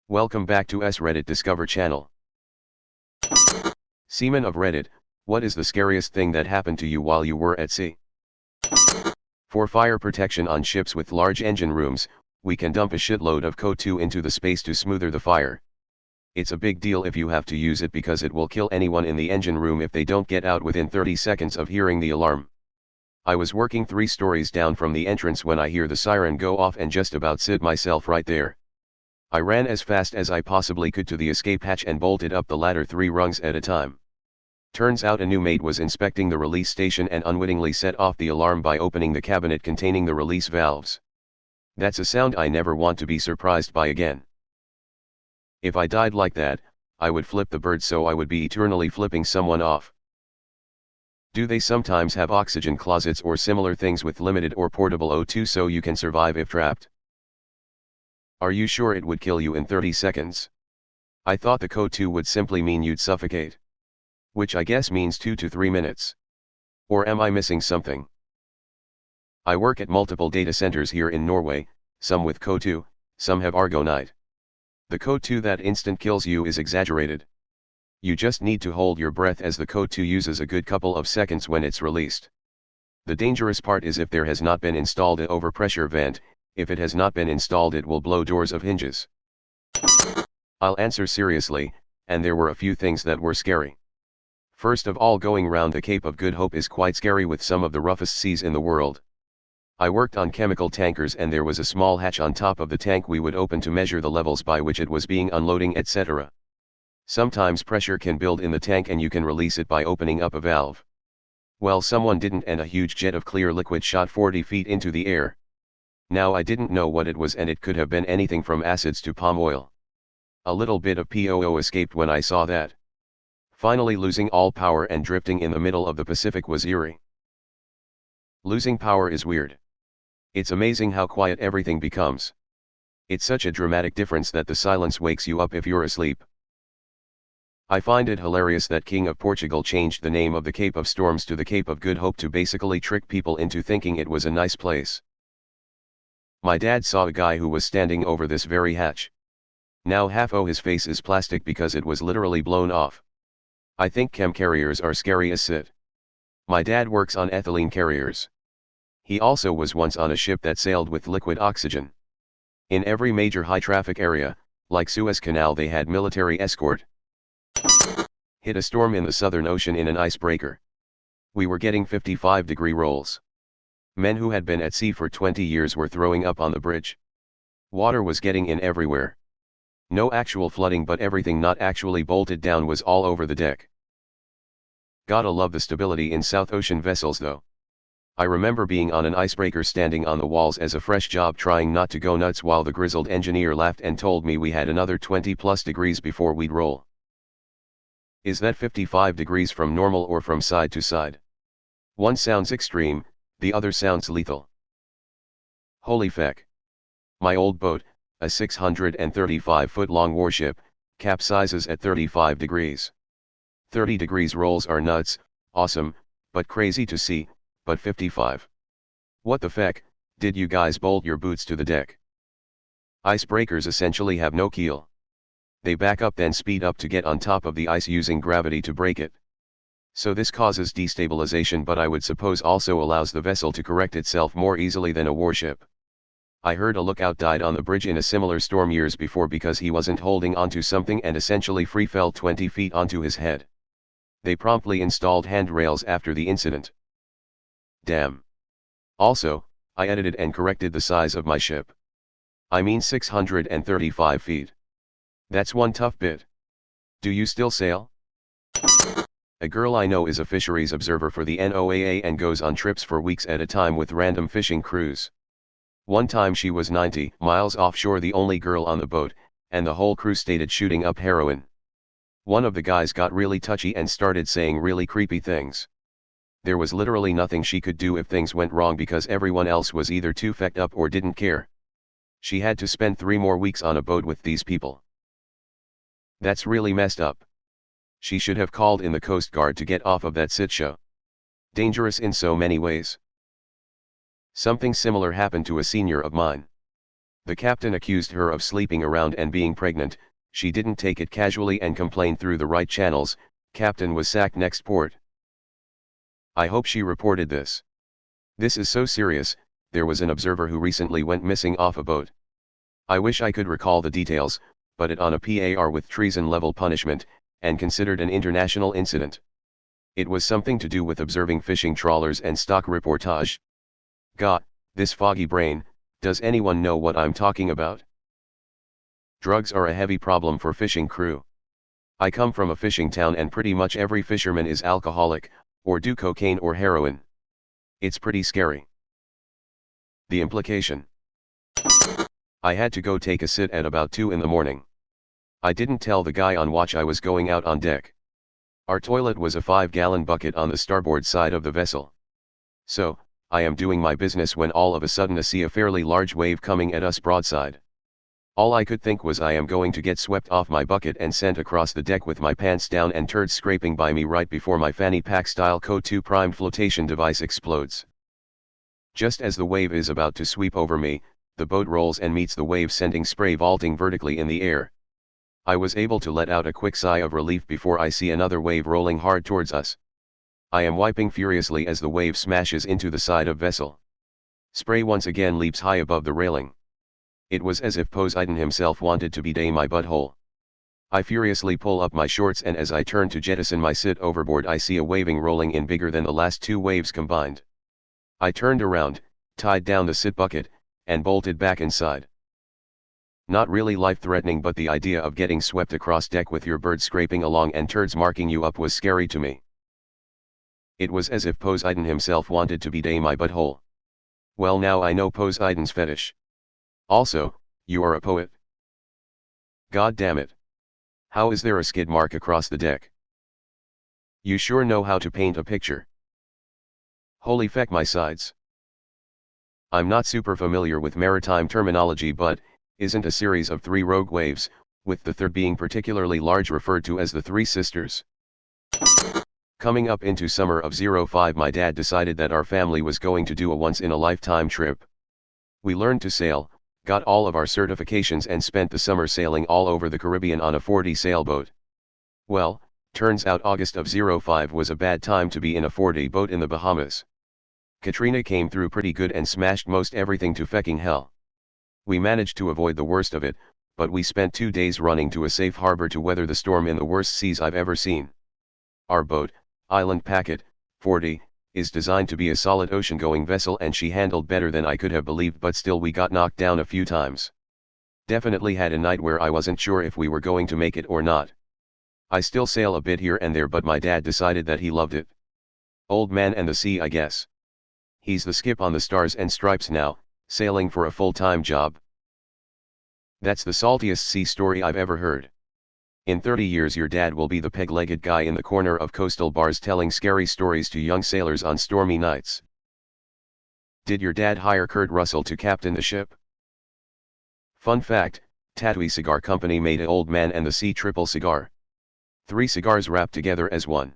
Welcome back to Reddit Discover channel. Seaman of Reddit, what is the scariest thing that happened to you while you were at sea? For fire protection on ships with large engine rooms, we can dump a shitload of CO2 into the space to smoother the fire. It's a big deal if you have to use it because it will kill anyone in the engine room if they don't get out within 30 seconds of hearing the alarm. I was working 3 stories down from the entrance when I hear the siren go off and just about sit myself right there. I ran as fast as I possibly could to the escape hatch and bolted up the ladder 3 rungs at a time. Turns out a new mate was inspecting the release station and unwittingly set off the alarm by opening the cabinet containing the release valves. That's a sound I never want to be surprised by again. If I died like that, I would flip the bird, so I would be eternally flipping someone off. Do they sometimes have oxygen closets or similar things with limited or portable O2 so you can survive if trapped? Are you sure it would kill you in 30 seconds? I thought the CO2 would simply mean you'd suffocate. Which I guess means 2 to 3 minutes. Or am I missing something? I work at multiple data centers here in Norway, some with CO2, some have argonite. The CO2 that instant kills you is exaggerated. You just need to hold your breath as the CO2 uses a good couple of seconds when it's released. The dangerous part is if there has not been installed an overpressure vent. If it has not been installed, it will blow doors of hinges. I'll answer seriously, and there were a few things that were scary. First of all, going round the Cape of Good Hope is quite scary with some of the roughest seas in the world. I worked on chemical tankers and there was a small hatch on top of the tank we would open to measure the levels by which it was being unloading, etc. Sometimes pressure can build in the tank and you can release it by opening up a valve. Well, someone didn't and a huge jet of clear liquid shot 40 feet into the air. Now I didn't know what it was and it could have been anything from acids to palm oil. A little bit of POO escaped when I saw that. Finally losing all power and drifting in the middle of the Pacific was eerie. Losing power is weird. It's amazing how quiet everything becomes. It's such a dramatic difference that the silence wakes you up if you're asleep. I find it hilarious that King of Portugal changed the name of the Cape of Storms to the Cape of Good Hope to basically trick people into thinking it was a nice place. My dad saw a guy who was standing over this very hatch. Now half of his face is plastic because it was literally blown off. I think chem carriers are scary as shit. My dad works on ethylene carriers. He also was once on a ship that sailed with liquid oxygen. In every major high traffic area, like Suez Canal, they had military escort. Hit a storm in the Southern Ocean in an icebreaker. We were getting 55-degree rolls. Men who had been at sea for 20 years were throwing up on the bridge. Water was getting in everywhere. No actual flooding, but everything not actually bolted down was all over the deck. Gotta love the stability in South Ocean vessels though. I remember being on an icebreaker standing on the walls as a fresh job trying not to go nuts while the grizzled engineer laughed and told me we had another 20+ degrees before we'd roll. Is that 55 degrees from normal or from side to side? One sounds extreme, the other sounds lethal. Holy feck. My old boat, a 635-foot-long warship, capsizes at 35 degrees. 30 degrees rolls are nuts, awesome, but crazy to see, but 55. What the feck, did you guys bolt your boots to the deck? Icebreakers essentially have no keel. They back up then speed up to get on top of the ice using gravity to break it. So this causes destabilization, but I would suppose also allows the vessel to correct itself more easily than a warship. I heard a lookout died on the bridge in a similar storm years before because he wasn't holding onto something and essentially free fell 20 feet onto his head. They promptly installed handrails after the incident. Damn. Also, I edited and corrected the size of my ship. I mean 635 feet. That's one tough bit. Do you still sail? A girl I know is a fisheries observer for the NOAA and goes on trips for weeks at a time with random fishing crews. One time she was 90 miles offshore, the only girl on the boat, and the whole crew stated shooting up heroin. One of the guys got really touchy and started saying really creepy things. There was literally nothing she could do if things went wrong because everyone else was either too fecked up or didn't care. She had to spend 3 more weeks on a boat with these people. That's really messed up. She should have called in the Coast Guard to get off of that shit show. Dangerous in so many ways. Something similar happened to a senior of mine. The captain accused her of sleeping around and being pregnant. She didn't take it casually and complained through the right channels. Captain was sacked next port. I hope she reported this. This is so serious. There was an observer who recently went missing off a boat. I wish I could recall the details, but it on a PAR with treason level punishment, and considered an international incident. It was something to do with observing fishing trawlers and stock reportage. God, this foggy brain, does anyone know what I'm talking about? Drugs are a heavy problem for fishing crew. I come from a fishing town and pretty much every fisherman is alcoholic, or do cocaine or heroin. It's pretty scary. The implication. I had to go take a sit at about 2 in the morning. I didn't tell the guy on watch I was going out on deck. Our toilet was a 5-gallon bucket on the starboard side of the vessel. So, I am doing my business when all of a sudden I see a fairly large wave coming at us broadside. All I could think was I am going to get swept off my bucket and sent across the deck with my pants down and turds scraping by me right before my fanny pack style CO2 primed flotation device explodes. Just as the wave is about to sweep over me, the boat rolls and meets the wave, sending spray vaulting vertically in the air. I was able to let out a quick sigh of relief before I see another wave rolling hard towards us. I am wiping furiously as the wave smashes into the side of vessel. Spray once again leaps high above the railing. It was as if Poseidon himself wanted to be my butthole. I furiously pull up my shorts, and as I turn to jettison my sit overboard, I see a waving rolling in bigger than the last 2 waves combined. I turned around, tied down the sit bucket, and bolted back inside. Not really life-threatening, but the idea of getting swept across deck with your bird scraping along and turds marking you up was scary to me. It was as if Poseidon himself wanted to be my butthole. Well, now I know Poseidon's fetish. Also, you are a poet. God damn it. How is there a skid mark across the deck? You sure know how to paint a picture. Holy feck, my sides. I'm not super familiar with maritime terminology, but isn't a series of 3 rogue waves, with the third being particularly large, referred to as the Three Sisters? Coming up into summer of '05, my dad decided that our family was going to do a once-in-a-lifetime trip. We learned to sail, got all of our certifications, and spent the summer sailing all over the Caribbean on a 40 sailboat. Well, turns out August of '05 was a bad time to be in a 40 boat in the Bahamas. Katrina came through pretty good and smashed most everything to fecking hell. We managed to avoid the worst of it, but we spent 2 days running to a safe harbor to weather the storm in the worst seas I've ever seen. Our boat, Island Packet, 40, is designed to be a solid ocean-going vessel, and she handled better than I could have believed, but still we got knocked down a few times. Definitely had a night where I wasn't sure if we were going to make it or not. I still sail a bit here and there, but my dad decided that he loved it. Old man and the sea, I guess. He's the skip on the Stars and Stripes now, sailing for a full-time job. That's the saltiest sea story I've ever heard. In 30 years your dad will be the peg-legged guy in the corner of coastal bars telling scary stories to young sailors on stormy nights. Did your dad hire Kurt Russell to captain the ship? Fun fact, Tatooine Cigar Company made Old Man and the Sea triple cigar. 3 cigars wrapped together as one.